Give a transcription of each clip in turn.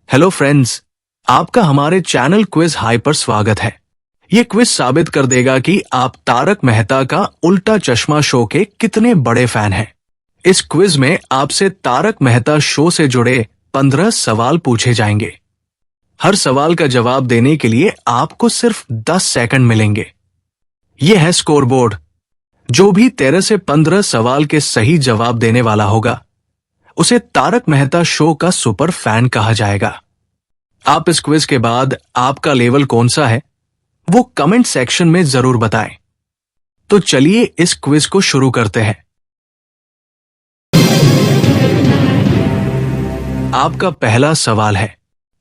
Hello friends, आपका हमारे channel quiz high पर स्वागत है। ये क्विज साबित कर देगा कि आप तारक मेहता का उल्टा चश्मा शो के कितने बड़े फैन हैं। इस क्विज में आपसे तारक मेहता शो से जुड़े 15 सवाल पूछे जाएंगे। हर सवाल का जवाब देने के लिए आपको सिर्फ 10 सेकंड मिलेंगे। ये है स्कोर बोर्ड। जो भी 13 से 15 सवाल के सही जवाब देने वाला होगा उसे तारक मेहता शो का सुपर फैन कहा जाएगा। आप इस क्विज के बाद आपका लेवल कौन सा है वो कमेंट सेक्शन में जरूर बताएं। तो चलिए इस क्विज को शुरू करते हैं। आपका पहला सवाल है,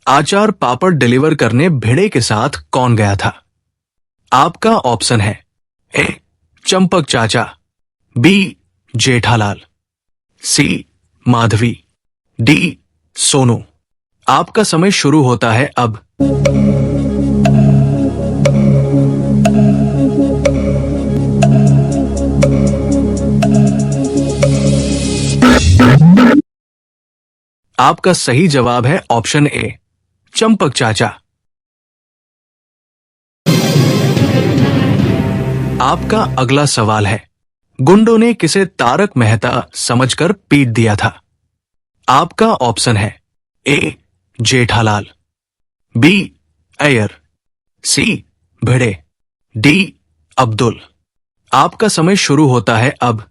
आचार पापड़ डिलीवर करने भिड़े के साथ कौन गया था? आपका ऑप्शन है ए चंपक चाचा, बी जेठालाल, सी माधवी, डी सोनू। आपका समय शुरू होता है अब। आपका सही जवाब है ऑप्शन ए चंपक चाचा। आपका अगला सवाल है, गुंडों ने किसे तारक मेहता समझकर पीट दिया था? आपका ऑप्शन है ए जेठालाल, बी अय्यर, सी भिड़े, डी अब्दुल। आपका समय शुरू होता है अब।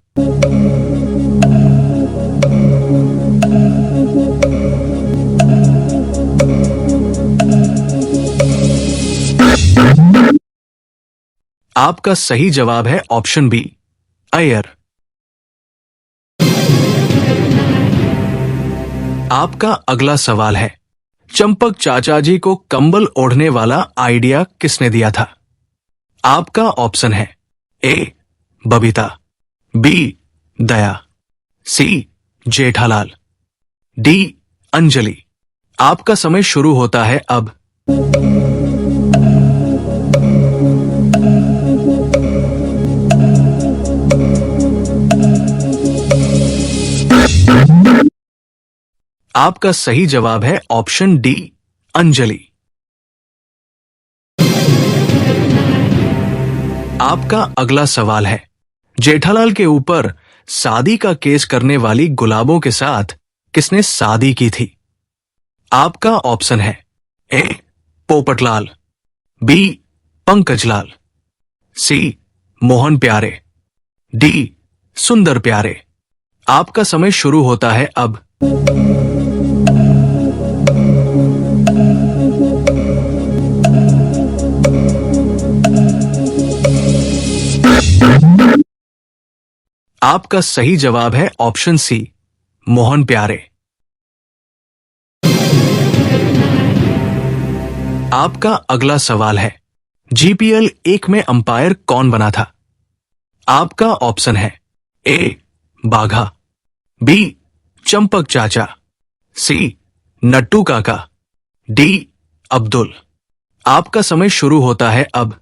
आपका सही जवाब है ऑप्शन बी अय्यर। आपका अगला सवाल है, चंपक चाचा जी को कंबल ओढ़ने वाला आइडिया किसने दिया था? आपका ऑप्शन है ए बबीता, बी दया, सी जेठालाल, डी अंजलि। आपका समय शुरू होता है अब। आपका सही जवाब है ऑप्शन डी अंजलि। आपका अगला सवाल है, जेठालाल के ऊपर शादी का केस करने वाली गुलाबों के साथ किसने शादी की थी? आपका ऑप्शन है ए पोपटलाल, बी पंकजलाल, सी मोहन प्यारे, डी सुंदर प्यारे। आपका समय शुरू होता है अब। आपका सही जवाब है ऑप्शन सी मोहन प्यारे। आपका अगला सवाल है, जीपीएल 1 में अंपायर कौन बना था? आपका ऑप्शन है ए बाघा, बी चंपक चाचा, सी नट्टू काका, डी अब्दुल। आपका समय शुरू होता है अब।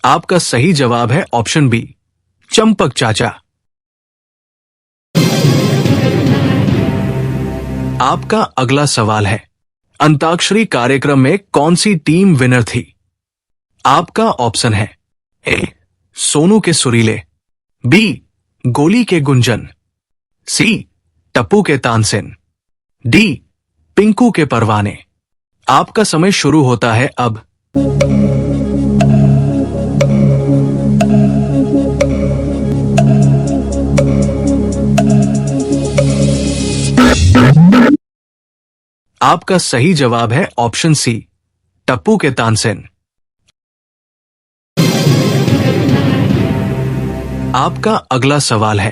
आपका सही जवाब है ऑप्शन बी चंपक चाचा। आपका अगला सवाल है, अंताक्षरी कार्यक्रम में कौन सी टीम विनर थी? आपका ऑप्शन है ए सोनू के सुरीले, बी गोली के गुंजन, सी टप्पू के तानसेन, डी पिंकू के परवाने। आपका समय शुरू होता है अब। आपका सही जवाब है ऑप्शन सी टप्पू के तानसेन। आपका अगला सवाल है,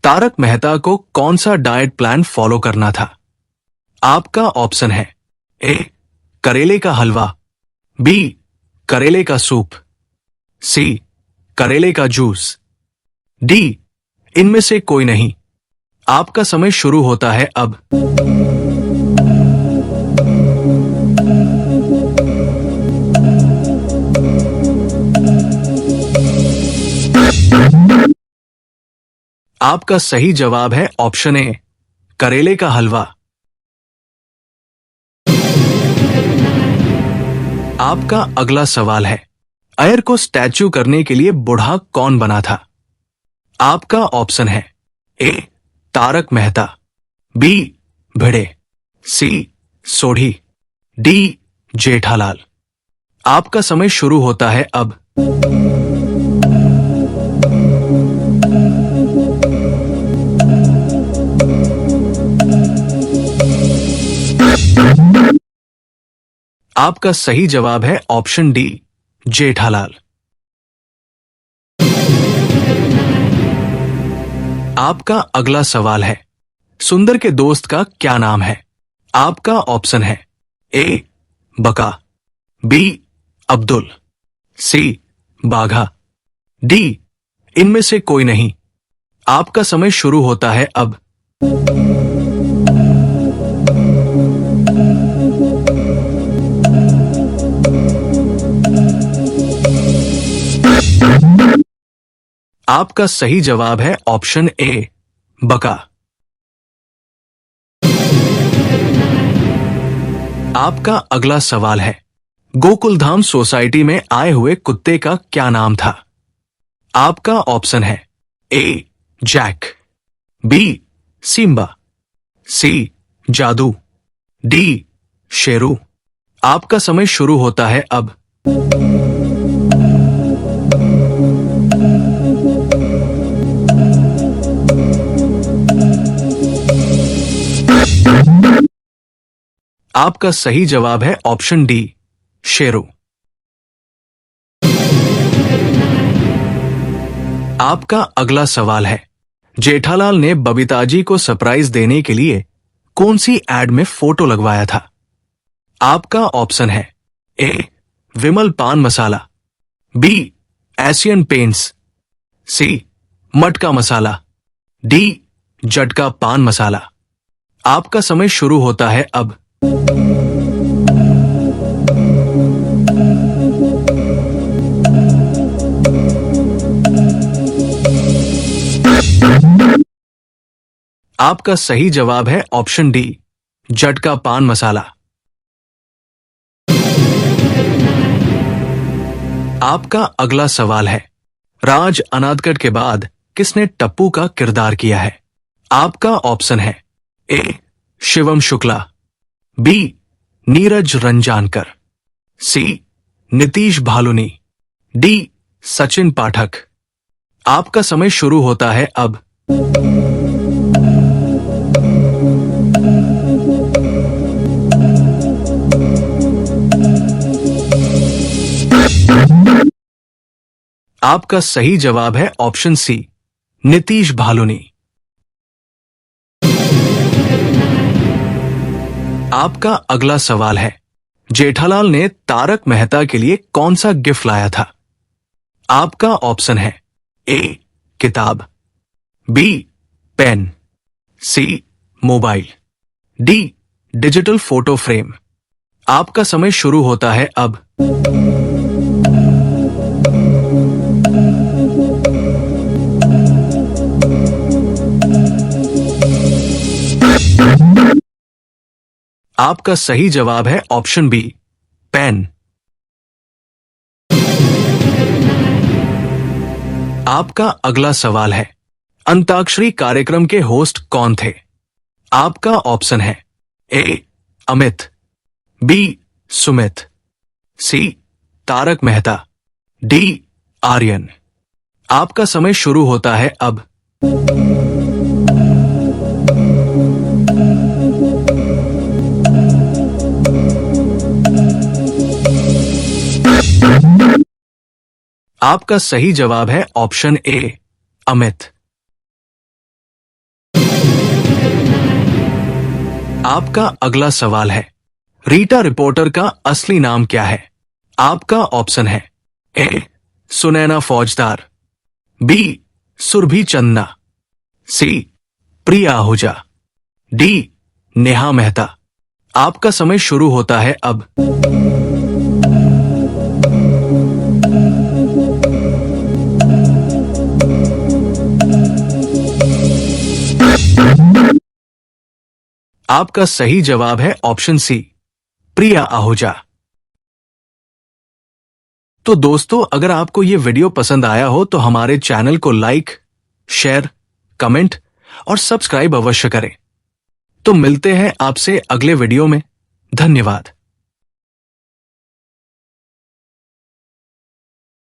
तारक मेहता को कौन सा डाइट प्लान फॉलो करना था? आपका ऑप्शन है ए करेले का हलवा, बी करेले का सूप, सी करेले का जूस, डी इनमें से कोई नहीं। आपका समय शुरू होता है अब। आपका सही जवाब है ऑप्शन ए, करेले का हलवा। आपका अगला सवाल है, अयर को स्टैच्यू करने के लिए बूढ़ा कौन बना था? आपका ऑप्शन है ए, तारक मेहता, बी, भिड़े, सी, सोढ़ी, डी, जेठालाल। आपका समय शुरू होता है अब। आपका सही जवाब है ऑप्शन डी, जेठालाल। आपका अगला सवाल है, सुंदर के दोस्त का क्या नाम है? आपका ऑप्शन है ए, बका, बी, अब्दुल, सी, बाघा, डी, इनमें से कोई नहीं। आपका समय शुरू होता है अब। आपका सही जवाब है ऑप्शन ए, बका। आपका अगला सवाल है, गोकुलधाम सोसाइटी में आए हुए कुत्ते का क्या नाम था? आपका ऑप्शन है ए, जैक, बी, सिम्बा, सी, जादू, डी, शेरू। आपका समय शुरू होता है अब। आपका सही जवाब है ऑप्शन डी, शेरू। आपका अगला सवाल है, जेठालाल ने बबीताजी को सरप्राइज देने के लिए कौन सी एड में फोटो लगवाया था? आपका ऑप्शन है ए, विमल पान मसाला, बी, एशियन पेंट्स, सी, मटका मसाला, डी, जटका पान मसाला। आपका समय शुरू होता है अब। आपका सही जवाब है ऑप्शन डी, जटका पान मसाला। आपका अगला सवाल है, राज अनादकट के बाद किसने टप्पू का किरदार किया है? आपका ऑप्शन है ए, शिवम शुक्ला, बी, नीरज रंजानकर, सी, नीतीश भालुनी, डी, सचिन पाठक। आपका समय शुरू होता है अब। आपका सही जवाब है ऑप्शन सी, नीतीश भालुनी। आपका अगला सवाल है, जेठालाल ने तारक मेहता के लिए कौन सा गिफ्ट लाया था? आपका ऑप्शन है ए, किताब, B, pen, C, mobile, D, digital photo frame. आपका समय शुरू होता है अब। आपका सही जवाब है ऑप्शन बी, पेन। आपका अगला सवाल है, अंताक्षरी कार्यक्रम के होस्ट कौन थे? आपका ऑप्शन है ए, अमित, बी, सुमित, सी, तारक मेहता, डी, आर्यन। आपका समय शुरू होता है अब। आपका सही जवाब है ऑप्शन ए, अमित। आपका अगला सवाल है, रीटा रिपोर्टर का असली नाम क्या है? आपका ऑप्शन है ए, सुनैना फौजदार, बी, सुरभि चन्ना, सी, प्रिया आहूजा, डी, नेहा मेहता। आपका समय शुरू होता है अब। आपका सही जवाब है ऑप्शन सी, प्रिया आहूजा। तो दोस्तों, अगर आपको ये वीडियो पसंद आया हो तो हमारे चैनल को लाइक, शेयर, कमेंट और सब्सक्राइब अवश्य करें। तो मिलते हैं आपसे अगले वीडियो में। धन्यवाद।